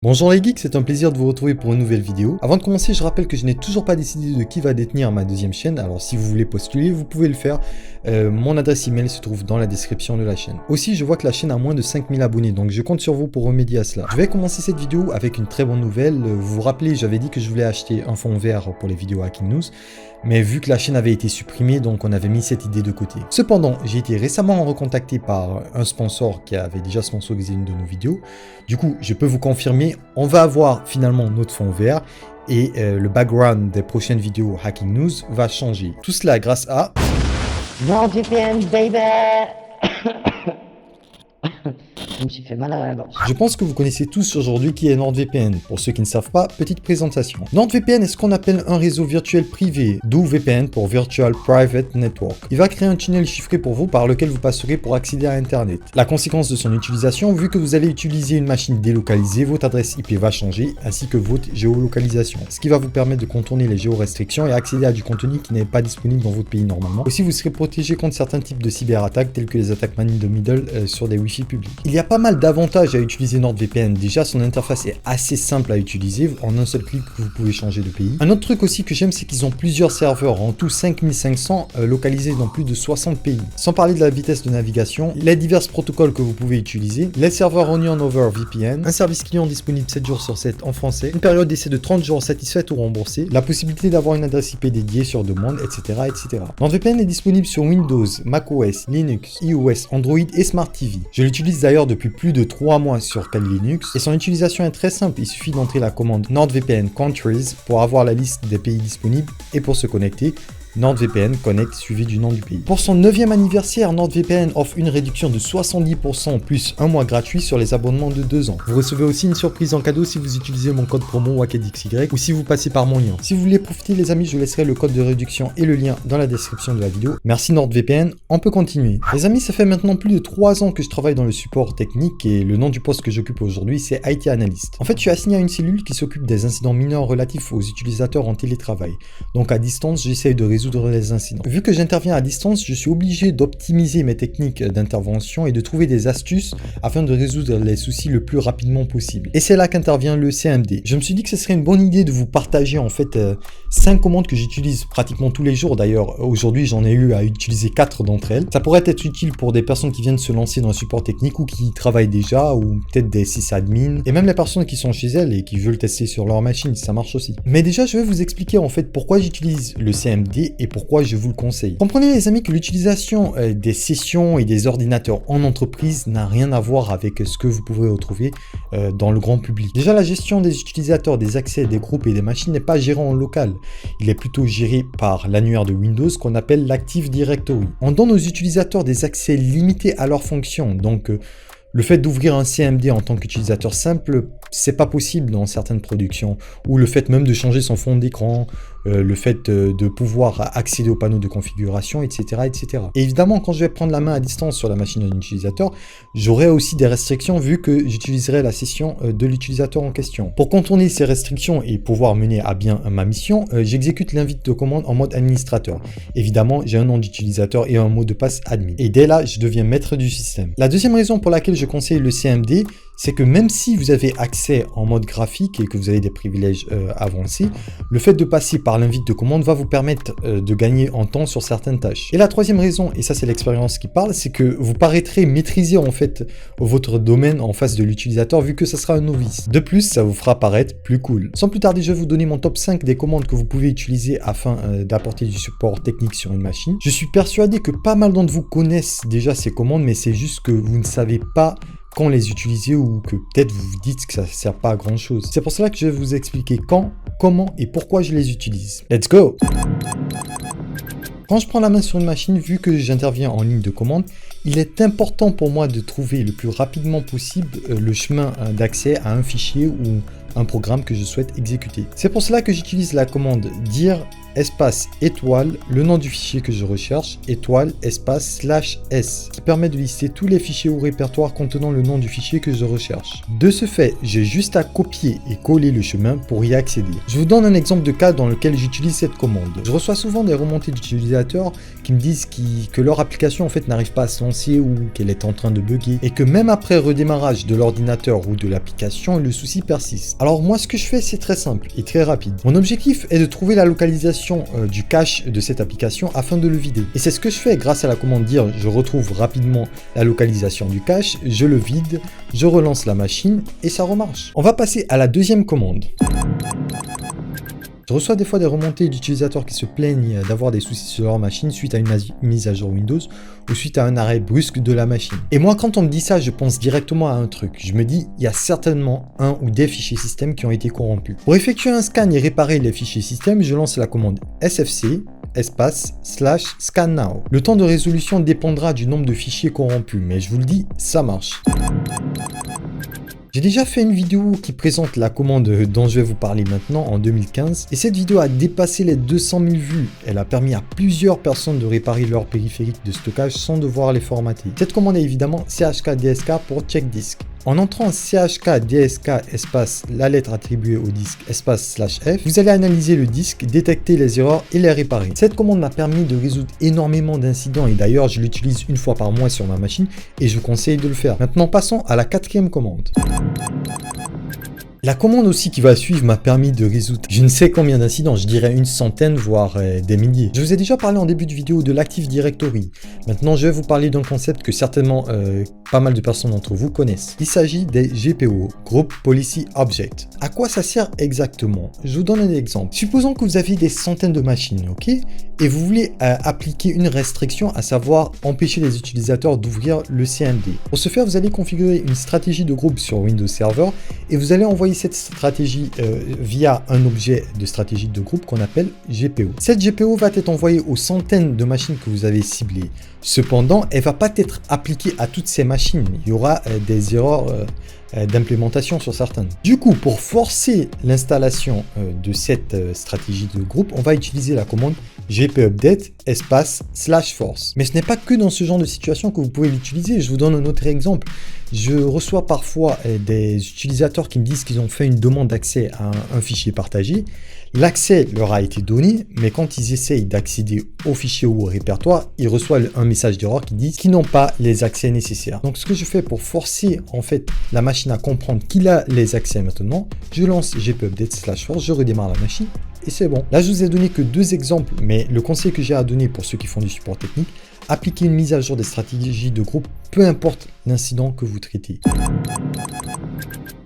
Bonjour les geeks, c'est un plaisir de vous retrouver pour une nouvelle vidéo. Avant de commencer, je rappelle que je n'ai toujours pas décidé de qui va détenir ma deuxième chaîne, alors si vous voulez postuler, vous pouvez le faire. Mon adresse email se trouve dans la description de la chaîne. Aussi, je vois que la chaîne a moins de 5000 abonnés, donc je compte sur vous pour remédier à cela. Je vais commencer cette vidéo avec une très bonne nouvelle. Vous vous rappelez, j'avais dit que je voulais acheter un fond vert pour les vidéos Hacking News, mais vu que la chaîne avait été supprimée, donc on avait mis cette idée de côté. Cependant, j'ai été récemment recontacté par un sponsor qui avait déjà sponsorisé une de nos vidéos. Du coup, je peux vous confirmer, on va avoir finalement notre fond vert et le background des prochaines vidéos Hacking News va changer. Tout cela grâce à NordVPN, baby. Je me suis fait mal à la gorge. Je pense que vous connaissez tous aujourd'hui qui est NordVPN. Pour ceux qui ne savent pas, petite présentation. NordVPN est ce qu'on appelle un réseau virtuel privé, d'où VPN pour Virtual Private Network. Il va créer un tunnel chiffré pour vous par lequel vous passerez pour accéder à Internet. La conséquence de son utilisation, vu que vous allez utiliser une machine délocalisée, votre adresse IP va changer, ainsi que votre géolocalisation. Ce qui va vous permettre de contourner les géorestrictions et accéder à du contenu qui n'est pas disponible dans votre pays normalement. Aussi, vous serez protégé contre certains types de cyberattaques, telles que les attaques man in the middle sur des Wi-Fi publics. Il y a pas mal d'avantages à utiliser NordVPN. Déjà, son interface est assez simple à utiliser. En un seul clic, vous pouvez changer de pays. Un autre truc aussi que j'aime, c'est qu'ils ont plusieurs serveurs, en tout 5500 localisés dans plus de 60 pays. Sans parler de la vitesse de navigation, les divers protocoles que vous pouvez utiliser, les serveurs Onion over VPN, un service client disponible 7 jours sur 7 en français, une période d'essai de 30 jours satisfaite ou remboursée, la possibilité d'avoir une adresse IP dédiée sur demande, etc. etc. NordVPN est disponible sur Windows, macOS, Linux, iOS, Android et Smart TV. Je l'utilise d'ailleurs depuis plus de 3 mois sur Kali Linux et son utilisation est très simple. Il suffit d'entrer la commande NordVPN Countries pour avoir la liste des pays disponibles et pour se connecter, NordVPN Connect suivi du nom du pays. Pour son 9e anniversaire, NordVPN offre une réduction de 70% plus un mois gratuit sur les abonnements de 2 ans. Vous recevez aussi une surprise en cadeau si vous utilisez mon code promo WAKEDXY ou si vous passez par mon lien. Si vous voulez profiter les amis, je laisserai le code de réduction et le lien dans la description de la vidéo. Merci NordVPN, on peut continuer. Les amis, ça fait maintenant plus de 3 ans que je travaille dans le support technique et le nom du poste que j'occupe aujourd'hui c'est IT Analyst. En fait, je suis assigné à une cellule qui s'occupe des incidents mineurs relatifs aux utilisateurs en télétravail. Donc à distance, j'essaye de résoudre les incidents. Vu que j'interviens à distance, je suis obligé d'optimiser mes techniques d'intervention et de trouver des astuces afin de résoudre les soucis le plus rapidement possible. Et c'est là qu'intervient le CMD. Je me suis dit que ce serait une bonne idée de vous partager en fait 5 commandes que j'utilise pratiquement tous les jours. D'ailleurs, aujourd'hui, j'en ai eu à utiliser 4 d'entre elles. Ça pourrait être utile pour des personnes qui viennent se lancer dans le support technique ou qui travaillent déjà, ou peut-être des sysadmins, et même les personnes qui sont chez elles et qui veulent tester sur leur machine, ça marche aussi. Mais déjà, je vais vous expliquer en fait pourquoi j'utilise le CMD et pourquoi je vous le conseille. Comprenez les amis que l'utilisation des sessions et des ordinateurs en entreprise n'a rien à voir avec ce que vous pouvez retrouver dans le grand public. Déjà, la gestion des utilisateurs, des accès, des groupes et des machines n'est pas gérée en local. Il est plutôt géré par l'annuaire de Windows qu'on appelle l'Active Directory. On donne aux utilisateurs des accès limités à leurs fonctions, donc le fait d'ouvrir un CMD en tant qu'utilisateur simple, c'est pas possible dans certaines productions, ou le fait même de changer son fond d'écran, le fait de pouvoir accéder aux panneaux de configuration, etc., etc. Et évidemment, quand je vais prendre la main à distance sur la machine d'un utilisateur, j'aurai aussi des restrictions vu que j'utiliserai la session de l'utilisateur en question. Pour contourner ces restrictions et pouvoir mener à bien ma mission, j'exécute l'invite de commande en mode administrateur. Évidemment, j'ai un nom d'utilisateur et un mot de passe admin. Et dès là, je deviens maître du système. La deuxième raison pour laquelle je conseille le CMD, c'est que même si vous avez accès en mode graphique et que vous avez des privilèges avancés, le fait de passer par l'invite de commande va vous permettre de gagner en temps sur certaines tâches. Et la troisième raison, et ça c'est l'expérience qui parle, c'est que vous paraîtrez maîtriser en fait votre domaine en face de l'utilisateur vu que ça sera un novice. De plus, ça vous fera paraître plus cool. Sans plus tarder, je vais vous donner mon top 5 des commandes que vous pouvez utiliser afin d'apporter du support technique sur une machine. Je suis persuadé que pas mal d'entre vous connaissent déjà ces commandes, mais c'est juste que vous ne savez pas quand les utiliser ou que peut-être vous vous dites que ça ne sert pas à grand chose. C'est pour cela que je vais vous expliquer quand, comment et pourquoi je les utilise. Let's go! Quand je prends la main sur une machine, vu que j'interviens en ligne de commande, il est important pour moi de trouver le plus rapidement possible le chemin d'accès à un fichier ou un programme que je souhaite exécuter. C'est pour cela que j'utilise la commande dir espace étoile, le nom du fichier que je recherche, étoile espace /s, qui permet de lister tous les fichiers ou répertoires contenant le nom du fichier que je recherche. De ce fait, j'ai juste à copier et coller le chemin pour y accéder. Je vous donne un exemple de cas dans lequel j'utilise cette commande. Je reçois souvent des remontées d'utilisateurs qui me disent que leur application en fait n'arrive pas à se lancer ou qu'elle est en train de bugger et que même après redémarrage de l'ordinateur ou de l'application, le souci persiste. Alors moi ce que je fais c'est très simple et très rapide. Mon objectif est de trouver la localisation du cache de cette application afin de le vider. Et c'est ce que je fais grâce à la commande dire je retrouve rapidement la localisation du cache, je le vide, je relance la machine et ça remarche. On va passer à la deuxième commande. Je reçois des fois des remontées d'utilisateurs qui se plaignent d'avoir des soucis sur leur machine suite à une mise à jour Windows ou suite à un arrêt brusque de la machine. Et moi, quand on me dit ça, je pense directement à un truc. Je me dis, il y a certainement un ou des fichiers système qui ont été corrompus. Pour effectuer un scan et réparer les fichiers système, je lance la commande sfc espace /scan now. Le temps de résolution dépendra du nombre de fichiers corrompus, mais je vous le dis, ça marche. J'ai déjà fait une vidéo qui présente la commande dont je vais vous parler maintenant en 2015 et cette vidéo a dépassé les 200 000 vues. Elle a permis à plusieurs personnes de réparer leur périphérique de stockage sans devoir les formater. Cette commande est évidemment chkdsk pour check disk. En entrant en chkdsk espace la lettre attribuée au disque espace /f, vous allez analyser le disque, détecter les erreurs et les réparer. Cette commande m'a permis de résoudre énormément d'incidents et d'ailleurs je l'utilise une fois par mois sur ma machine et je vous conseille de le faire. Maintenant passons à la quatrième commande. La commande aussi qui va suivre m'a permis de résoudre je ne sais combien d'incidents, je dirais une centaine voire des milliers. Je vous ai déjà parlé en début de vidéo de l'Active Directory. Maintenant je vais vous parler d'un concept que certainement pas mal de personnes d'entre vous connaissent. Il s'agit des GPO, Group Policy Object. À quoi ça sert exactement? Je vous donne un exemple. Supposons que vous avez des centaines de machines, ok? Et vous voulez appliquer une restriction, à savoir empêcher les utilisateurs d'ouvrir le CMD. Pour ce faire, vous allez configurer une stratégie de groupe sur Windows Server et vous allez envoyer cette stratégie via un objet de stratégie de groupe qu'on appelle GPO. Cette GPO va être envoyée aux centaines de machines que vous avez ciblées. Cependant, elle ne va pas être appliquée à toutes ces machines. Il y aura des erreurs d'implémentation sur certaines. Du coup, pour forcer l'installation de cette stratégie de groupe, on va utiliser la commande gpupdate espace /force. Mais ce n'est pas que dans ce genre de situation que vous pouvez l'utiliser. Je vous donne un autre exemple. Je reçois parfois des utilisateurs qui me disent qu'ils ont fait une demande d'accès à un fichier partagé. L'accès leur a été donné, mais quand ils essayent d'accéder au fichier ou au répertoire, ils reçoivent un message d'erreur qui dit qu'ils n'ont pas les accès nécessaires. Donc ce que je fais pour forcer en fait la machine à comprendre qu'il a les accès maintenant, je lance gpupdate /force, je redémarre la machine et c'est bon. Là je vous ai donné que deux exemples, mais le conseil que j'ai à donner pour ceux qui font du support technique, appliquez une mise à jour des stratégies de groupe, peu importe l'incident que vous traitez.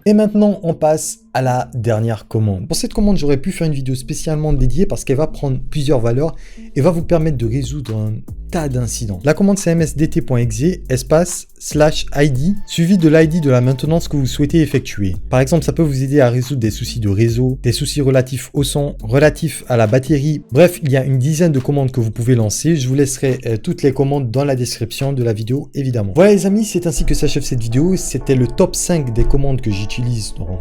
Et maintenant, on passe à la dernière commande. Pour cette commande, j'aurais pu faire une vidéo spécialement dédiée parce qu'elle va prendre plusieurs valeurs et va vous permettre de résoudre un tas d'incidents. La commande cmsdt.exe espace /id suivi de l'id de la maintenance que vous souhaitez effectuer. Par exemple, ça peut vous aider à résoudre des soucis de réseau, des soucis relatifs au son, relatifs à la batterie. Bref, il y a une dizaine de commandes que vous pouvez lancer. Je vous laisserai toutes les commandes dans la description de la vidéo, évidemment. Voilà les amis, c'est ainsi que s'achève cette vidéo. C'était le top 5 des commandes que j'utilise dans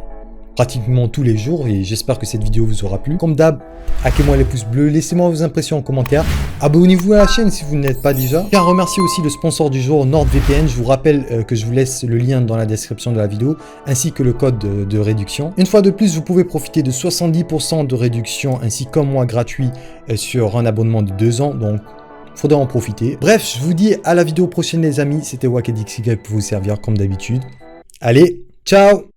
pratiquement tous les jours et j'espère que cette vidéo vous aura plu. Comme d'hab, hackez-moi les pouces bleus, laissez-moi vos impressions en commentaire, abonnez-vous à la chaîne si vous ne l'êtes pas déjà. Je tiens à remercier aussi le sponsor du jour, NordVPN. Je vous rappelle que je vous laisse le lien dans la description de la vidéo ainsi que le code de réduction. Une fois de plus, vous pouvez profiter de 70% de réduction ainsi qu'un mois gratuit sur un abonnement de 2 ans, donc faudra en profiter. Bref, je vous dis à la vidéo prochaine les amis, c'était WakedXY pour vous servir comme d'habitude. Allez, ciao!